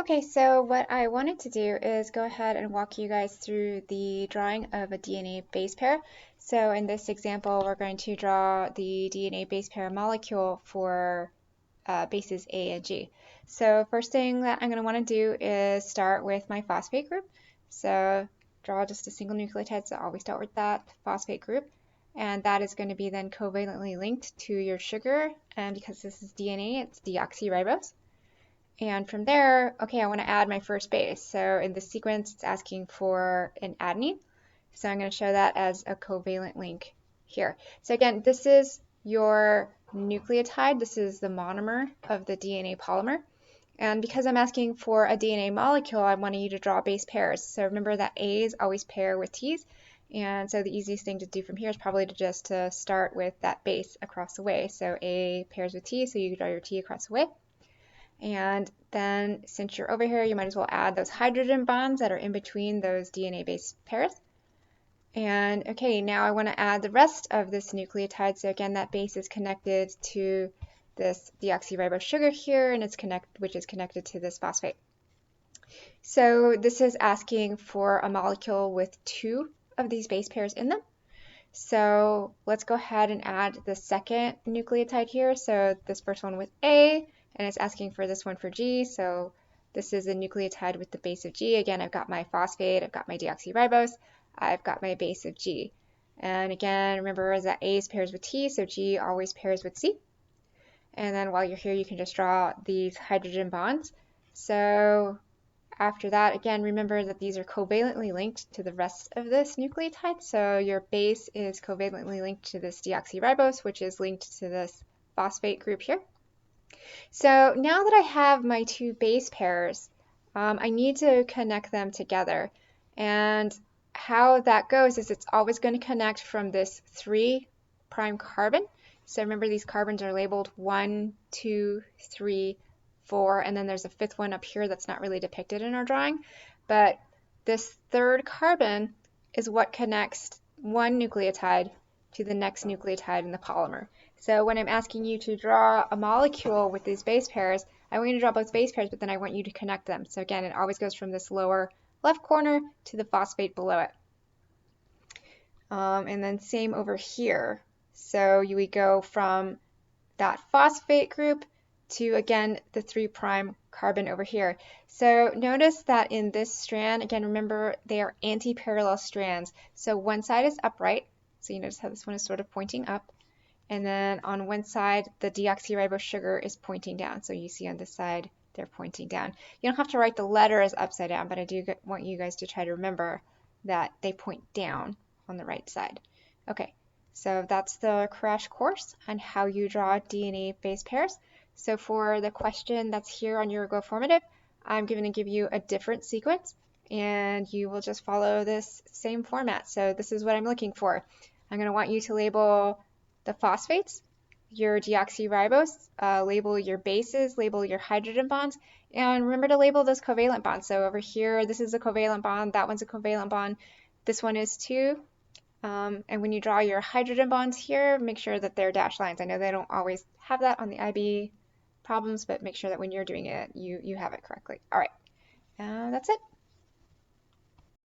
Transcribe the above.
Okay, so what I wanted to do is go ahead and walk you guys through the drawing of a DNA base pair. So in this example, we're going to draw the DNA base pair molecule for bases A and G. So first thing that I'm going to want to do is start with my phosphate group. So draw just a single nucleotide, so always start with that phosphate group. And that is going to be then covalently linked to your sugar, and because this is DNA, it's deoxyribose. And from there, okay, I want to add my first base. So in this sequence, it's asking for an adenine. So I'm going to show that as a covalent link here. So again, this is your nucleotide. This is the monomer of the DNA polymer. And because I'm asking for a DNA molecule, I want you to draw base pairs. So remember that A's always pair with T's. And so the easiest thing to do from here is probably to just start with that base across the way. So A pairs with T, so you draw your T across the way. And then since you're over here, you might as well add those hydrogen bonds that are in between those DNA base pairs. And okay, now I want to add the rest of this nucleotide. So again, that base is connected to this deoxyribose sugar here, and which is connected to this phosphate. So this is asking for a molecule with two of these base pairs in them. So let's go ahead and add the second nucleotide here. So this first one with A, and it's asking for this one for G. So this is a nucleotide with the base of G. Again, I've got my phosphate, I've got my deoxyribose, I've got my base of G. And again, remember that A's pairs with T, so G always pairs with C. And then while you're here, you can just draw these hydrogen bonds. So after that, again, remember that these are covalently linked to the rest of this nucleotide. So your base is covalently linked to this deoxyribose, which is linked to this phosphate group here. So now that I have my two base pairs, I need to connect them together. And how that goes is it's always going to connect from this 3' carbon. So remember, these carbons are labeled 1, 2, 3, 4, and then there's a fifth one up here that's not really depicted in our drawing. But this third carbon is what connects one nucleotide to the next nucleotide in the polymer. So when I'm asking you to draw a molecule with these base pairs, I want you to draw both base pairs, but then I want you to connect them. So again, it always goes from this lower left corner to the phosphate below it. And then same over here. So you would go from that phosphate group to, again, the 3' carbon over here. So notice that in this strand, again, remember they are anti-parallel strands. So one side is upright. So you notice how this one is sort of pointing up. And then on one side, the deoxyribose sugar is pointing down. So you see on this side, they're pointing down. You don't have to write the letters upside down, but I do want you guys to try to remember that they point down on the right side. Okay, so that's the crash course on how you draw DNA base pairs. So for the question that's here on your Go Formative, I'm going to give you a different sequence, and you will just follow this same format. So this is what I'm looking for. I'm going to want you to label the phosphates, your deoxyribose, label your bases, label your hydrogen bonds, and remember to label those covalent bonds. So over here, this is a covalent bond, that one's a covalent bond, this one is too. And when you draw your hydrogen bonds here, make sure that they're dashed lines. I know they don't always have that on the IB problems, but make sure that when you're doing it, you have it correctly. All right, that's it.